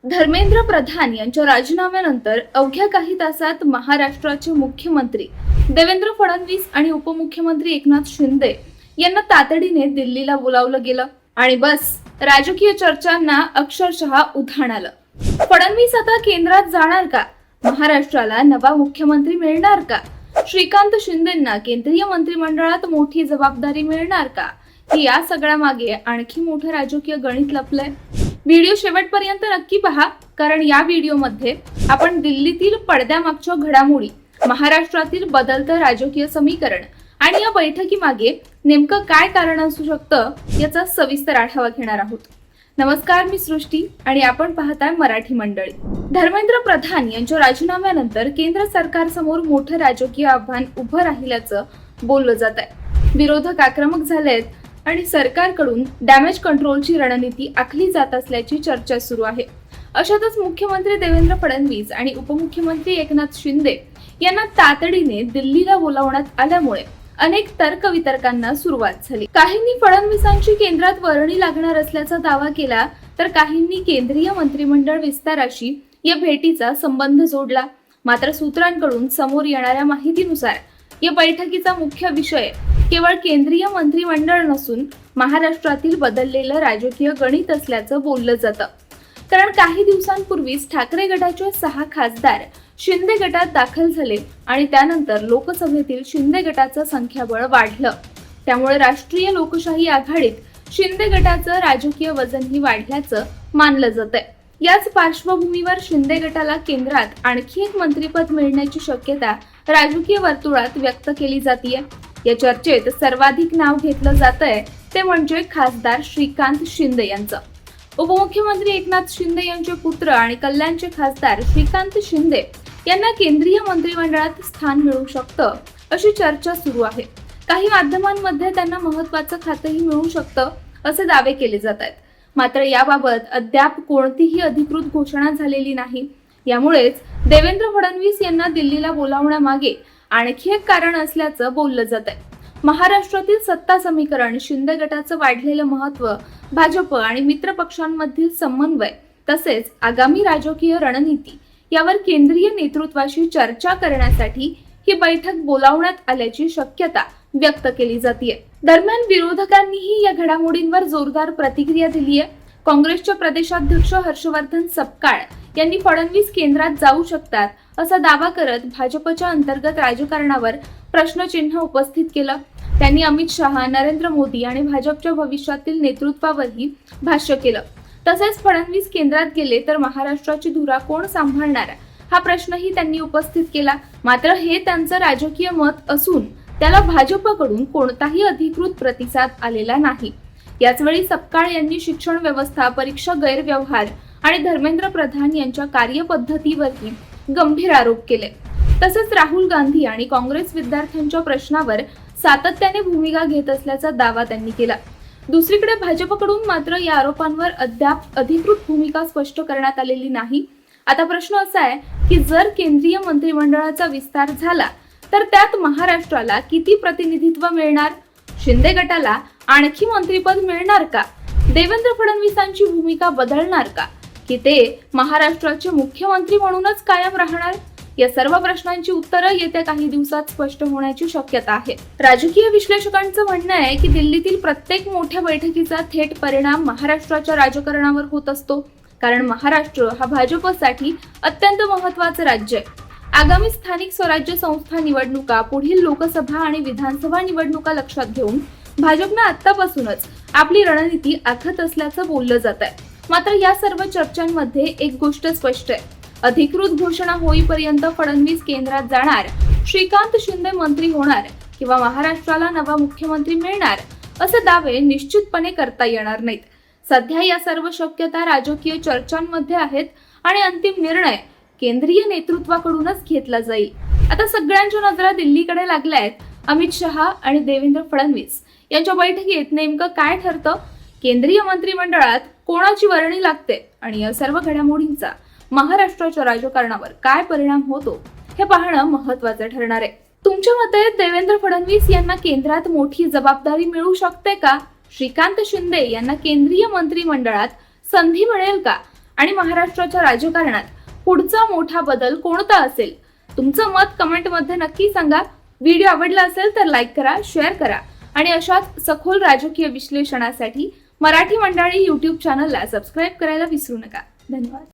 धर्मेंद्र प्रधान यांच्या राजीनाम्यानंतर अवघ्या काही तासात महाराष्ट्राचे मुख्यमंत्री देवेंद्र फडणवीस आणि उपमुख्यमंत्री एकनाथ शिंदे यांना तातडीने दिल्लीला बोलावलं गेलं आणि बस राजकीय चर्चांना अक्षरशः उधाण आलं. फडणवीस आता केंद्रात जाणार का? महाराष्ट्राला नवा मुख्यमंत्री मिळणार का? श्रीकांत शिंदेंना केंद्रीय मंत्रिमंडळात मोठी जबाबदारी मिळणार का? की या सगळ्या मागे आणखी मोठं राजकीय गणित लपलंय? व्हिडिओ शेवटपर्यंत नक्की पहा, कारण या व्हिडिओमध्ये आपण दिल्लीतील पडद्यामागच्या घडामोडी, महाराष्ट्रातील बदलतं राजकीय समीकरण आणि या बैठकीमागे नेमकं काय कारण असू शकतं याचा सविस्तर आढावा घेणार आहोत. नमस्कार, मी सृष्टी आणि आपण पाहताय मराठी मंडळी. धर्मेंद्र प्रधान यांच्या राजीनाम्यानंतर केंद्र सरकारसमोर मोठं राजकीय आव्हान उभं राहिल्याचं बोललं जात आहे. विरोधक आक्रमक झालेत आणि सरकारकडून डॅमेज कंट्रोलची रणनीती आखली जात असल्याची चर्चा सुरू आहे. अशातच मुख्यमंत्री देवेंद्र फडणवीस आणि उपमुख्यमंत्री एकनाथ शिंदे यांना तातडीने दिल्लीला बोलावण्यात आल्यामुळे अनेक तर्कवितर्कांना सुरुवात झाली. काहींनी फडणवीसांची केंद्रात वर्णी लागणार असल्याचा दावा केला, तर काहींनी केंद्रीय मंत्रिमंडळ विस्ताराशी या भेटीचा संबंध जोडला. मात्र सूत्रांकडून समोर येणाऱ्या माहितीनुसार या बैठकीचा मुख्य विषय केवळ केंद्रीय मंत्रिमंडळ नसून महाराष्ट्रातील बदललेलं राजकीय गणित असल्याचं बोललं जातं. कारण काही दिवसांपूर्वीच ठाकरे गटाचे 6 खासदार शिंदे गटात दाखल झाले आणि त्यानंतर लोकसभेतील शिंदे गटाचं संख्याबळ वाढलं. त्यामुळे राष्ट्रीय लोकशाही आघाडीत शिंदे गटाचं राजकीय वजनही वाढल्याचं मानलं जातंय. याच पार्श्वभूमीवर शिंदे गटाला केंद्रात आणखी एक मंत्रिपद मिळण्याची शक्यता राजकीय वर्तुळात व्यक्त केली जातीये. या चर्चेत सर्वाधिक नाव घेतलं जातंय ते म्हणजे खासदार श्रीकांत शिंदे यांचं. उपमुख्यमंत्री एकनाथ शिंदे यांचे पुत्र आणि कल्याणचे खासदार श्रीकांत शिंदे यांना केंद्रीय मंत्रिमंडळात स्थान मिळू शकतं अशी चर्चा सुरू आहे. काही माध्यमांमध्ये त्यांना महत्त्वाचं खातंही मिळू शकतं असे दावे केले जात आहेत. मात्र याबाबत अद्याप कोणतीही अधिकृत घोषणा झालेली नाही. यामुळेच देवेंद्र फडणवीस यांना दिल्लीला बोलावण्यामागे आणखी एक कारण असल्याचं बोललं जात आहे. महाराष्ट्रातील सत्ता समीकरण, शिंदे गटाचं वाढलेलं महत्त्व, भाजप आणि मित्र पक्षांमधील समन्वय तसेच आगामी राजकीय रणनीती यावर केंद्रीय नेतृत्वाशी चर्चा करण्यासाठी ही बैठक बोलावण्यात आल्याची शक्यता व्यक्त केली जाते. दरम्यान विरोधकांनीही या घडामोडींवर जोरदार प्रतिक्रिया दिली आहे. काँग्रेसचे प्रदेशाध्यक्ष हर्षवर्धन सपकाळ यांनी फडणवीस केंद्रात जाऊ शकतात असा दावा करत भाजपच्या अंतर्गत राजकारणावर प्रश्नचिन्ह उपस्थित केलं. त्यांनी अमित शहा, नरेंद्र मोदी आणि भाजपच्या भविष्यातील नेतृत्वावरही भाष्य केलं. तसेच फडणवीस केंद्रात गेले तर महाराष्ट्राची धुरा कोण सांभाळणार हा प्रश्नही त्यांनी उपस्थित केला. मात्र हे त्यांचं राजकीय मत असून त्याला भाजपकडून कोणताही अधिकृत प्रतिसाद आलेला नाही. याचवेळी सपकाळ यांनी शिक्षण व्यवस्था, परीक्षा गैरव्यवहार आणि धर्मेंद्र प्रधान यांच्या कार्यपद्धतीवरही गंभीर आरोप केले. तसेच राहुल गांधी आणि काँग्रेस विद्यार्थ्यांच्या प्रश्नावर सातत्याने भूमिका घेत असल्याचा दावा त्यांनी केला. दुसरीकडे भाजपकडून मात्र या आरोपांवर अद्याप अधिकृत भूमिका स्पष्ट करण्यात आलेली नाही. आता प्रश्न असा आहे की जर केंद्रीय मंत्रिमंडळाचा विस्तार झाला तर त्यात महाराष्ट्राला किती प्रतिनिधित्व मिळणार? शिंदे गटाला आणखी मंत्रिपद मिळणार का? देवेंद्र फडणवीसांची भूमिका बदलणार का? की ते महाराष्ट्राचे मुख्यमंत्री म्हणूनच कायम राहणार? या सर्व प्रश्नांची उत्तरं येत्या काही दिवसात स्पष्ट होण्याची शक्यता आहे. राजकीय विश्लेषकांचं म्हणणं आहे की दिल्लीतील प्रत्येक मोठ्या बैठकीचा थेट परिणाम महाराष्ट्राच्या राजकारणावर होत असतो. कारण महाराष्ट्र हा भाजपसाठी अत्यंत महत्त्वाचं राज्य आहे. आगामी स्थानिक स्वराज्य संस्था निवडणुका, पुढील लोकसभा आणि विधानसभा निवडणुका लक्षात घेऊन भाजपनं आतापासूनच आपली रणनीती आखत असल्याचं बोललं जात आहे. मात्र या सर्व चर्चांमध्ये एक गोष्ट स्पष्ट आहे. अधिकृत घोषणा होईपर्यंत फडणवीस केंद्रात जाणार, श्रीकांत शिंदे मंत्री होणार किंवा महाराष्ट्राला नवा मुख्यमंत्री मिळणार असे दावे निश्चितपणे करता येणार नाहीत. सध्या या सर्व शक्यता राजकीय चर्चांमध्ये आहेत आणि अंतिम निर्णय केंद्रीय नेतृत्वाकडूनच घेतला जाईल. आता सगळ्यांच्या नजरा दिल्लीकडे लागल्या आहेत. अमित शहा आणि देवेंद्र फडणवीस यांच्या बैठकीत नेमकं काय ठरतं? केंद्रीय मंत्रिमंडळात कोणाची वर्णी लागते आणि या सर्व घडामोडींचा महाराष्ट्राच्या राजकारणावर काय परिणाम होतो हे पाहणं महत्त्वाचं ठरणार आहे. तुमच्या मते देवेंद्र फडणवीस यांना केंद्रात मोठी जबाबदारी मिळू शकते का? श्रीकांत शिंदे यांना केंद्रीय मंत्रिमंडळात संधी मिळेल का? आणि महाराष्ट्राच्या राजकारणात पुढचा मोठा बदल कोणता असेल? तुमचं मत कमेंटमध्ये नक्की सांगा. व्हिडिओ आवडला असेल तर लाईक करा, शेअर करा आणि अशाच सखोल राजकीय विश्लेषणासाठी मराठी मंडळी YouTube चॅनलला सबस्क्राईब करायला विसरू नका. धन्यवाद.